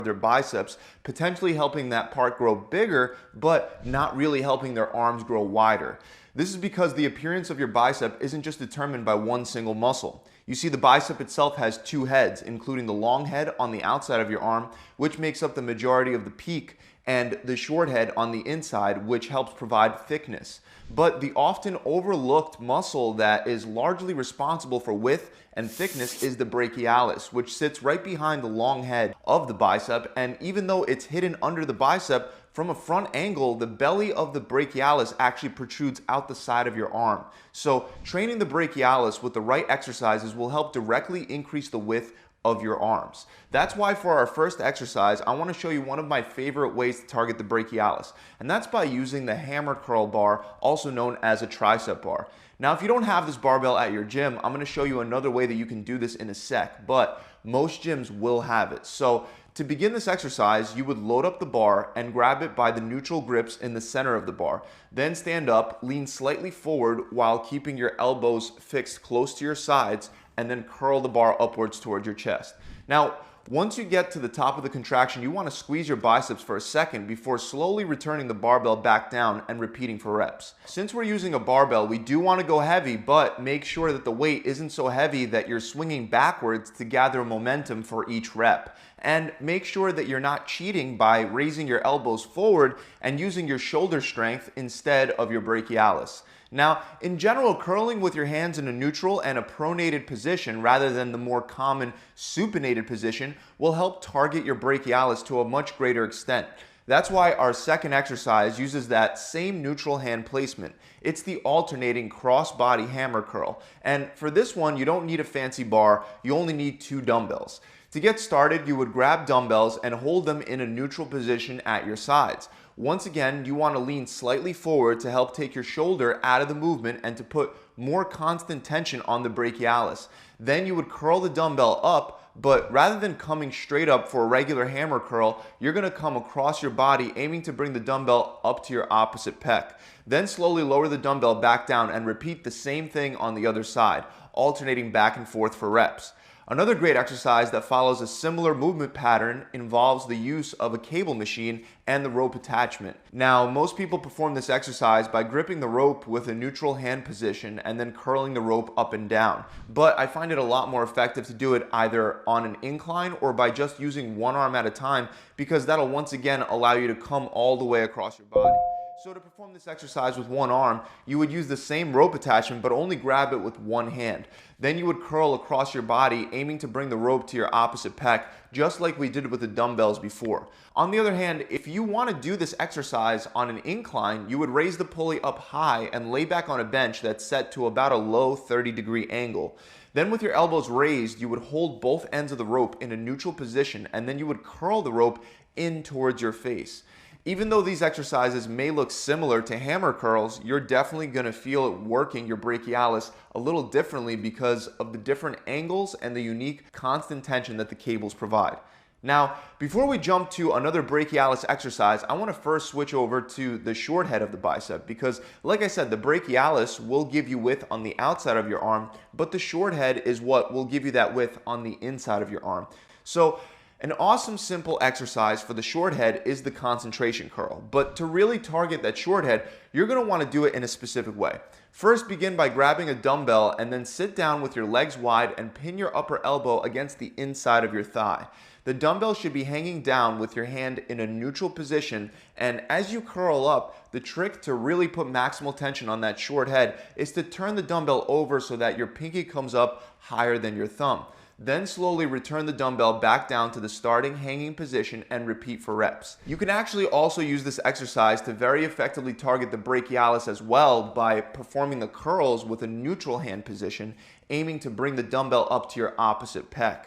their biceps, potentially helping that part grow bigger, but not really helping their arms grow wider. This is because the appearance of your bicep isn't just determined by one single muscle. You see, the bicep itself has two heads, including the long head on the outside of your arm, which makes up the majority of the peak, and the short head on the inside, which helps provide thickness. But the often overlooked muscle that is largely responsible for width and thickness is the brachialis, which sits right behind the long head of the bicep. And even though it's hidden under the bicep, from a front angle, the belly of the brachialis actually protrudes out the side of your arm. So training the brachialis with the right exercises will help directly increase the width of your arms. That's why for our first exercise, I want to show you one of my favorite ways to target the brachialis, and that's by using the hammer curl bar, also known as a tricep bar. Now, if you don't have this barbell at your gym, I'm going to show you another way that you can do this in a sec, but most gyms will have it. So to begin this exercise, you would load up the bar and grab it by the neutral grips in the center of the bar. Then stand up, lean slightly forward while keeping your elbows fixed close to your sides, and then curl the bar upwards towards your chest. Now, once you get to the top of the contraction, you want to squeeze your biceps for a second before slowly returning the barbell back down and repeating for reps. Since we're using a barbell, we do want to go heavy, but make sure that the weight isn't so heavy that you're swinging backwards to gather momentum for each rep. And make sure that you're not cheating by raising your elbows forward and using your shoulder strength instead of your brachialis. Now, in general, curling with your hands in a neutral and a pronated position rather than the more common supinated position will help target your brachialis to a much greater extent. That's why our second exercise uses that same neutral hand placement. It's the alternating cross-body hammer curl. And for this one, you don't need a fancy bar, you only need 2 dumbbells. To get started, you would grab dumbbells and hold them in a neutral position at your sides. Once again, you want to lean slightly forward to help take your shoulder out of the movement and to put more constant tension on the brachialis. Then you would curl the dumbbell up, but rather than coming straight up for a regular hammer curl, you're going to come across your body aiming to bring the dumbbell up to your opposite pec. Then slowly lower the dumbbell back down and repeat the same thing on the other side, alternating back and forth for reps. Another great exercise that follows a similar movement pattern involves the use of a cable machine and the rope attachment. Now, most people perform this exercise by gripping the rope with a neutral hand position and then curling the rope up and down. But I find it a lot more effective to do it either on an incline or by just using one arm at a time, because that'll once again allow you to come all the way across your body. So to perform this exercise with one arm, you would use the same rope attachment but only grab it with one hand. Then you would curl across your body, aiming to bring the rope to your opposite pec, just like we did with the dumbbells before. On the other hand, if you want to do this exercise on an incline, you would raise the pulley up high and lay back on a bench that's set to about a low 30-degree angle. Then with your elbows raised, you would hold both ends of the rope in a neutral position, and then you would curl the rope in towards your face. Even though these exercises may look similar to hammer curls, you're definitely going to feel it working your brachialis a little differently because of the different angles and the unique constant tension that the cables provide. Now, before we jump to another brachialis exercise, I want to first switch over to the short head of the bicep because, like I said, the brachialis will give you width on the outside of your arm, but the short head is what will give you that width on the inside of your arm. So, an awesome simple exercise for the short head is the concentration curl, but to really target that short head, you're going to want to do it in a specific way. First, begin by grabbing a dumbbell and then sit down with your legs wide and pin your upper elbow against the inside of your thigh. The dumbbell should be hanging down with your hand in a neutral position, and as you curl up, the trick to really put maximal tension on that short head is to turn the dumbbell over so that your pinky comes up higher than your thumb. Then slowly return the dumbbell back down to the starting hanging position and repeat for reps. You can actually also use this exercise to very effectively target the brachialis as well by performing the curls with a neutral hand position, aiming to bring the dumbbell up to your opposite pec.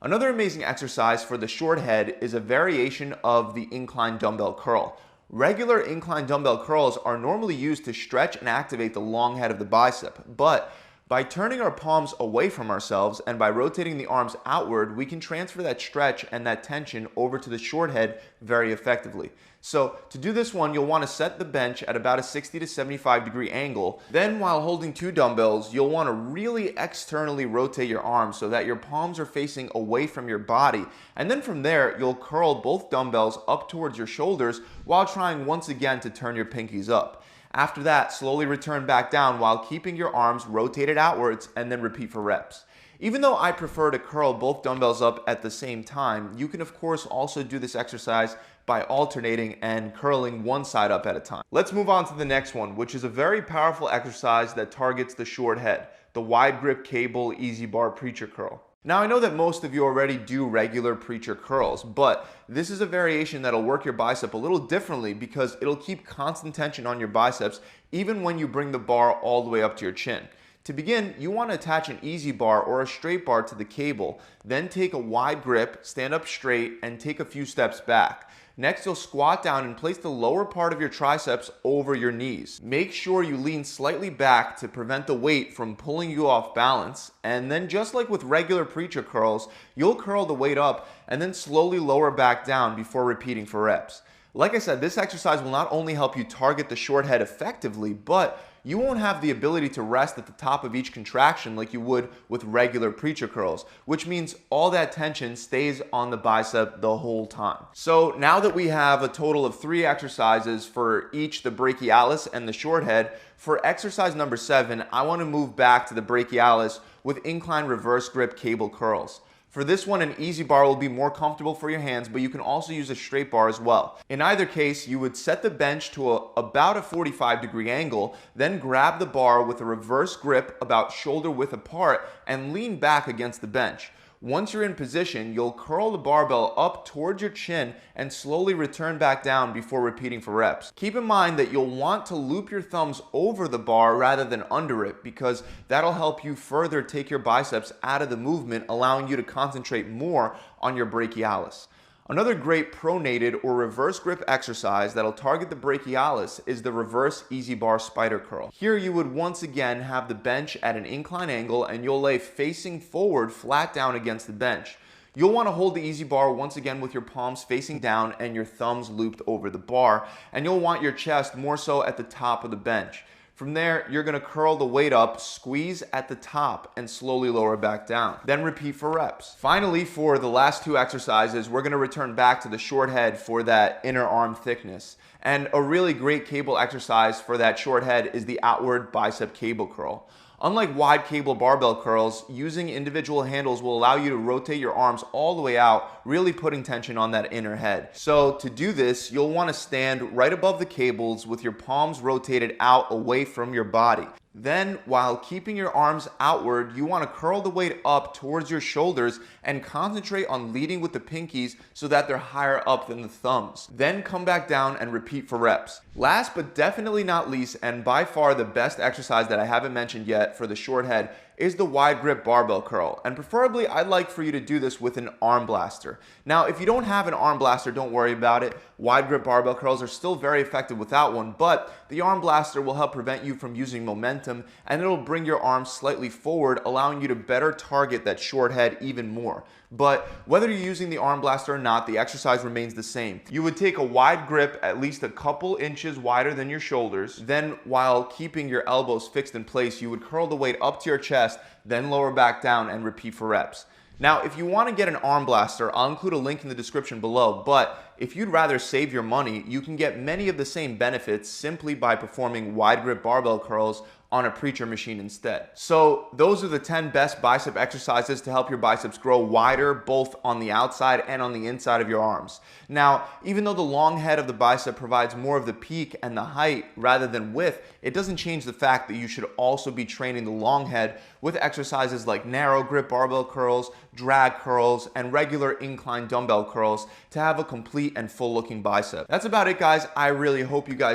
Another amazing exercise for the short head is a variation of the incline dumbbell curl. Regular incline dumbbell curls are normally used to stretch and activate the long head of the bicep, but By turning our palms away from ourselves and by rotating the arms outward, we can transfer that stretch and that tension over to the short head very effectively. So to do this one, you'll want to set the bench at about a 60 to 75 degree angle. Then while holding 2 dumbbells, you'll want to really externally rotate your arms so that your palms are facing away from your body. And then from there, you'll curl both dumbbells up towards your shoulders while trying once again to turn your pinkies up. After that, slowly return back down while keeping your arms rotated outwards and then repeat for reps. Even though I prefer to curl both dumbbells up at the same time, you can of course also do this exercise by alternating and curling one side up at a time. Let's move on to the next one, which is a very powerful exercise that targets the short head, the wide grip cable easy bar preacher curl. Now I know that most of you already do regular preacher curls, but this is a variation that'll work your bicep a little differently because it'll keep constant tension on your biceps even when you bring the bar all the way up to your chin. To begin, you want to attach an easy bar or a straight bar to the cable, then take a wide grip, stand up straight, and take a few steps back. Next, you'll squat down and place the lower part of your triceps over your knees. Make sure you lean slightly back to prevent the weight from pulling you off balance. And then just like with regular preacher curls, you'll curl the weight up and then slowly lower back down before repeating for reps. Like I said, this exercise will not only help you target the short head effectively, but you won't have the ability to rest at the top of each contraction like you would with regular preacher curls, which means all that tension stays on the bicep the whole time. So now that we have a total of 3 exercises for each the brachialis and the short head, for exercise number 7, I want to move back to the brachialis with incline reverse grip cable curls. For this one, an easy bar will be more comfortable for your hands, but you can also use a straight bar as well. In either case, you would set the bench to about a 45 degree angle, then grab the bar with a reverse grip about shoulder width apart and lean back against the bench. Once you're in position, you'll curl the barbell up towards your chin and slowly return back down before repeating for reps. Keep in mind that you'll want to loop your thumbs over the bar rather than under it because that'll help you further take your biceps out of the movement, allowing you to concentrate more on your brachialis. Another great pronated or reverse grip exercise that'll target the brachialis is the reverse easy bar spider curl. Here you would once again have the bench at an incline angle and you'll lay facing forward flat down against the bench. You'll want to hold the easy bar once again with your palms facing down and your thumbs looped over the bar, and you'll want your chest more so at the top of the bench. From there, you're going to curl the weight up, squeeze at the top, and slowly lower back down. Then repeat for reps. Finally, for the last 2 exercises, we're going to return back to the short head for that inner arm thickness. And a really great cable exercise for that short head is the outward bicep cable curl. Unlike wide cable barbell curls, using individual handles will allow you to rotate your arms all the way out, really putting tension on that inner head. So to do this, you'll want to stand right above the cables with your palms rotated out away from your body. Then, while keeping your arms outward, you want to curl the weight up towards your shoulders and concentrate on leading with the pinkies so that they're higher up than the thumbs. Then come back down and repeat for reps. Last but definitely not least, and by far the best exercise that I haven't mentioned yet for the short head, is the wide grip barbell curl. And preferably, I'd like for you to do this with an arm blaster. Now, if you don't have an arm blaster, don't worry about it. Wide grip barbell curls are still very effective without one, but the arm blaster will help prevent you from using momentum, and it'll bring your arms slightly forward, allowing you to better target that short head even more. But whether you're using the arm blaster or not, the exercise remains the same. You would take a wide grip at least a couple inches wider than your shoulders. Then, while keeping your elbows fixed in place, you would curl the weight up to your chest, then lower back down and repeat for reps. Now, if you want to get an arm blaster, I'll include a link in the description below, but if you'd rather save your money, you can get many of the same benefits simply by performing wide grip barbell curls on a preacher machine instead. So those are the 10 best bicep exercises to help your biceps grow wider, both on the outside and on the inside of your arms. Now, even though the long head of the bicep provides more of the peak and the height rather than width, it doesn't change the fact that you should also be training the long head with exercises like narrow grip barbell curls, drag curls, and regular incline dumbbell curls to have a complete and full looking bicep. That's about it, guys. I really hope you guys